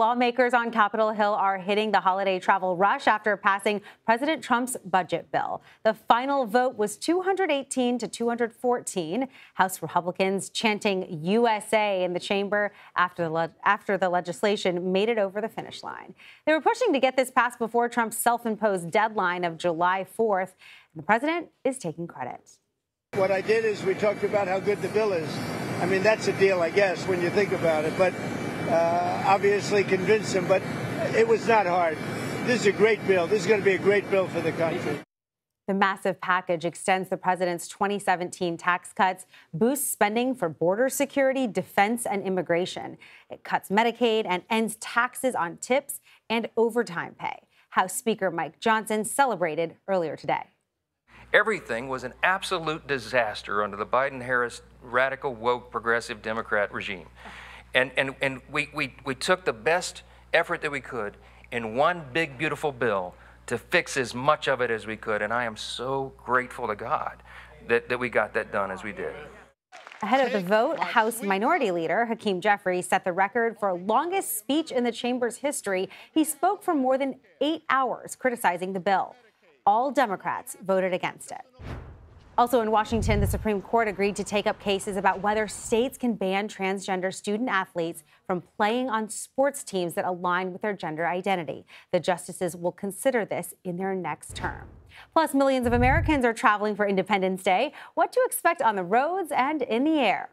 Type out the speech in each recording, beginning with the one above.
lawmakers on Capitol Hill are hitting the holiday travel rush after passing President Trump's budget bill. The final vote was 218 to 214. House Republicans chanting USA in the chamber after the legislation made it over the finish line. They were pushing to get this passed before Trump's self-imposed deadline of July 4th. The president is taking credit. What I did is we talked about how good the bill is. I mean, that's a deal, I guess, when you think about it. But obviously convinced him. But it was not hard. This is a great bill. This is going to be a great bill for the country. The massive package extends the president's 2017 tax cuts, boosts spending for border security, defense, and immigration. It cuts Medicaid and ends taxes on tips and overtime pay. House Speaker Mike Johnson celebrated earlier today. Everything was an absolute disaster under the Biden-Harris radical, woke, progressive Democrat regime. And we took the best effort that we could in one big, beautiful bill to fix as much of it as we could. And I am so grateful to God that we got that done as we did. Ahead of the vote, House Minority Leader Hakeem Jeffries set the record for longest speech in the chamber's history. He spoke for more than 8 hours criticizing the bill. All Democrats voted against it. Also in Washington, the Supreme Court agreed to take up cases about whether states can ban transgender student athletes from playing on sports teams that align with their gender identity. The justices will consider this in their next term. Plus, millions of Americans are traveling for Independence Day. What to expect on the roads and in the air.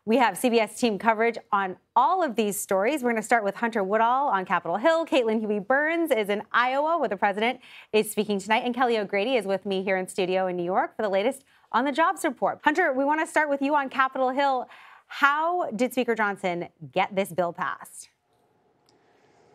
We have CBS team coverage on all of these stories. We're going to start with Hunter Woodall on Capitol Hill. Caitlin Huey-Burns is in Iowa, where the president is speaking tonight. And Kelly O'Grady is with me here in studio in New York for the latest on the jobs report. Hunter, we want to start with you on Capitol Hill. How did Speaker Johnson get this bill passed?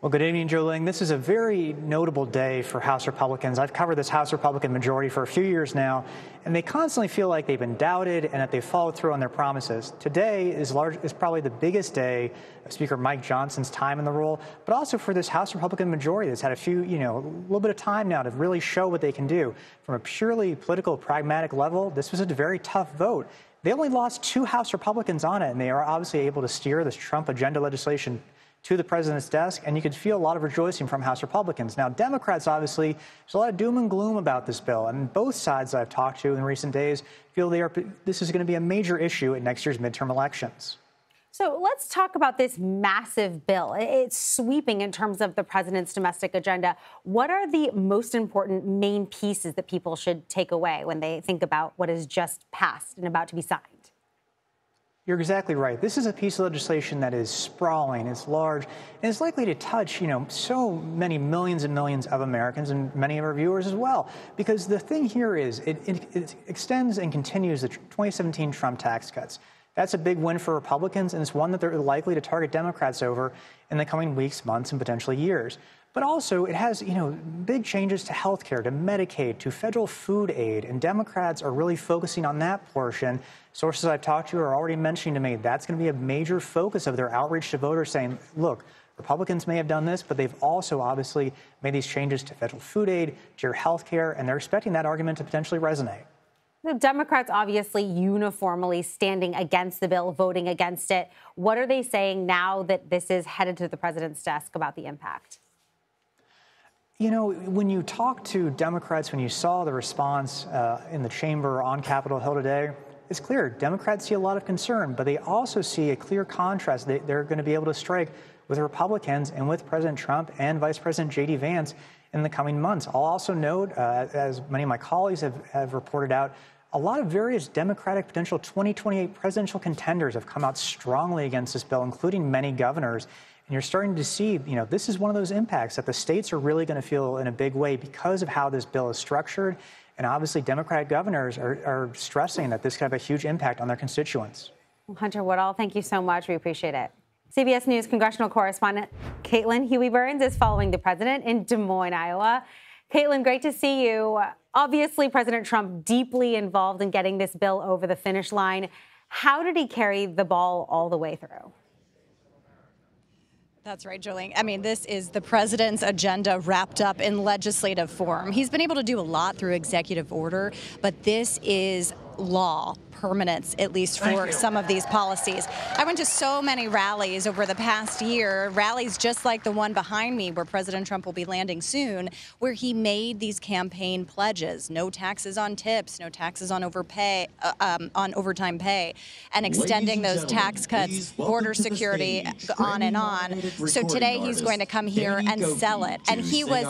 Well, good evening, Jolene. This is a very notable day for House Republicans. I've covered this House Republican majority for a few years now, and they constantly feel like they've been doubted and that they've followed through on their promises. Today is probably the biggest day of Speaker Mike Johnson's time in the role, but also for this House Republican majority that's had a little bit of time now to really show what they can do. From a purely political, pragmatic level, this was a very tough vote. They only lost 2 House Republicans on it, and they are obviously able to steer this Trump agenda legislation to the president's desk, and you could feel a lot of rejoicing from House Republicans. Now, Democrats, obviously, there's a lot of doom and gloom about this bill, and both sides that I've talked to in recent days feel this is going to be a major issue at next year's midterm elections. So let's talk about this massive bill. It's sweeping in terms of the president's domestic agenda. What are the most important main pieces that people should take away when they think about what is just passed and about to be signed? You're exactly right. This is a piece of legislation that is sprawling, it's large, and it's likely to touch, so many millions and millions of Americans and many of our viewers as well. Because the thing here is it extends and continues the 2017 Trump tax cuts. That's a big win for Republicans, and it's one that they're likely to target Democrats over in the coming weeks, months, and potentially years. But also, it has, big changes to health care, to Medicaid, to federal food aid, and Democrats are really focusing on that portion. Sources I've talked to are already mentioning to me that's going to be a major focus of their outreach to voters, saying, look, Republicans may have done this, but they've also obviously made these changes to federal food aid, to your health care, and they're expecting that argument to potentially resonate. The Democrats obviously uniformly standing against the bill, voting against it. What are they saying now that this is headed to the president's desk about the impact? When you talk to Democrats, when you saw the response in the chamber on Capitol Hill today, it's clear Democrats see a lot of concern, but they also see a clear contrast that they're going to be able to strike with Republicans and with President Trump and Vice President J.D. Vance in the coming months. I'll also note, as many of my colleagues have reported out, a lot of various Democratic potential 2028 presidential contenders have come out strongly against this bill, including many governors. And you're starting to see, this is one of those impacts that the states are really going to feel in a big way because of how this bill is structured. And obviously, Democratic governors are stressing that this could have a huge impact on their constituents. Hunter Woodall, thank you so much. We appreciate it. CBS News congressional correspondent Caitlin Huey-Burns is following the president in Des Moines, Iowa. Caitlin, great to see you. Obviously, President Trump deeply involved in getting this bill over the finish line. How did he carry the ball all the way through? That's right, Jolene. I mean, this is the president's agenda wrapped up in legislative form. He's been able to do a lot through executive order, but this is law permanence, at least for some of these policies. I went to so many rallies over the past year, rallies just like the one behind me where President Trump will be landing soon, where he made these campaign pledges: no taxes on tips, no taxes on overtime pay, and extending those tax cuts, border security, on and on. So today he's going to come here and sell it. And he was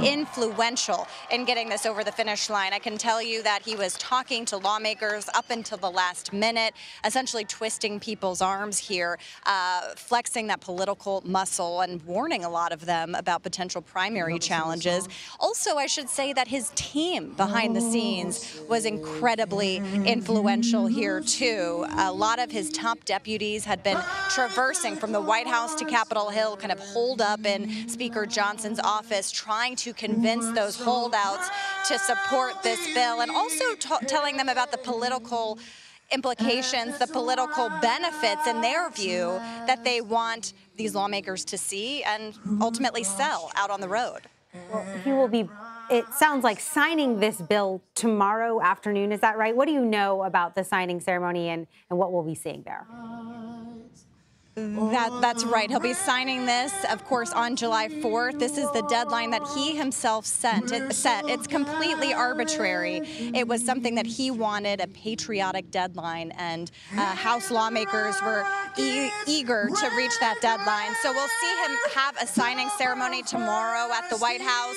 influential in getting this over the finish line. I can tell you that he was talking to lawmakers up until the last minute, essentially twisting people's arms here, flexing that political muscle and warning a lot of them about potential primary challenges. Also, I should say that his team behind the scenes was incredibly influential here, too. A lot of his top deputies had been traversing from the White House to Capitol Hill, kind of holed up in Speaker Johnson's office, trying to convince those holdouts to support this bill, and also telling them about the political implications, the political benefits, in their view, that they want these lawmakers to see and ultimately sell out on the road. Well, he will be, it sounds like, signing this bill tomorrow afternoon. Is that right? What do you know about the signing ceremony and what we'll be seeing there? That's right. He'll be signing this, of course, on July 4th. This is the deadline that he himself set. It's completely arbitrary. It was something that he wanted, a patriotic deadline, and House lawmakers were eager to reach that deadline. So we'll see him have a signing ceremony tomorrow at the White House.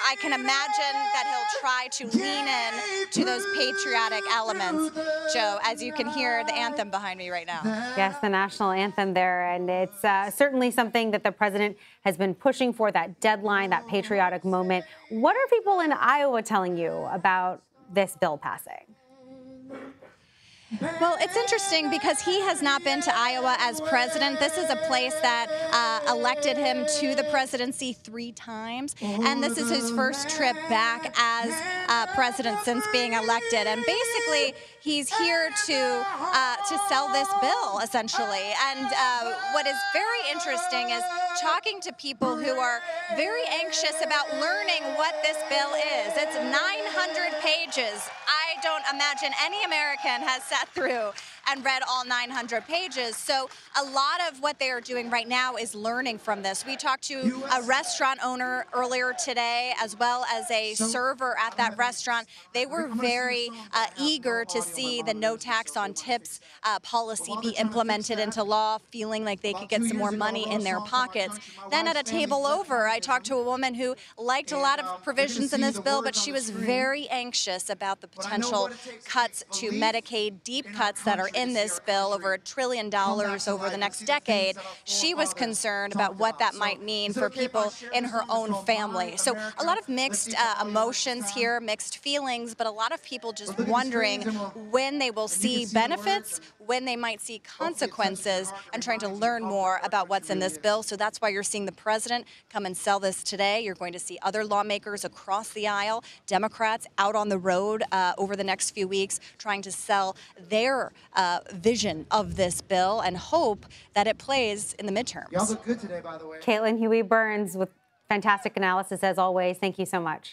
I can imagine that he'll try to lean in to those patriotic elements, Joe, as you can hear the anthem behind me right now. Yes, the national anthem there, and it's certainly something that the president has been pushing for, that deadline, that patriotic moment. What are people in Iowa telling you about this bill passing? Well, it's interesting because he has not been to Iowa as president. This is a place that elected him to the presidency 3 times, and this is his first trip back as president since being elected. And basically, he's here to sell this bill, essentially. And what is very interesting is talking to people who are very anxious about learning what this bill is. It's 900 pages. I don't imagine any American has sat through and read all 900 pages. So a lot of what they are doing right now is learning from this. We talked to a restaurant owner earlier today, as well as a server at that restaurant. They were very eager to see the no tax on tips policy be implemented into law, feeling like they could get some more money in their pockets. Then at a table over, I talked to a woman who liked a lot of provisions in this bill, but she was very anxious about the potential cuts to Medicaid, deep cuts that are in this bill, over $1 trillion over the next decade. She was concerned about what that might mean for people in her own family. So a lot of mixed emotions here, mixed feelings, but a lot of people just wondering when they will see benefits, when they might see consequences, and trying to learn more about what's in this bill. So that's why you're seeing the president come and sell this today. You're going to see other lawmakers across the aisle, Democrats out on the road over the next few weeks, trying to sell their vision of this bill and hope that it plays in the midterms. Y'all look good today, by the way. Caitlin Huey-Burns with fantastic analysis as always. Thank you so much.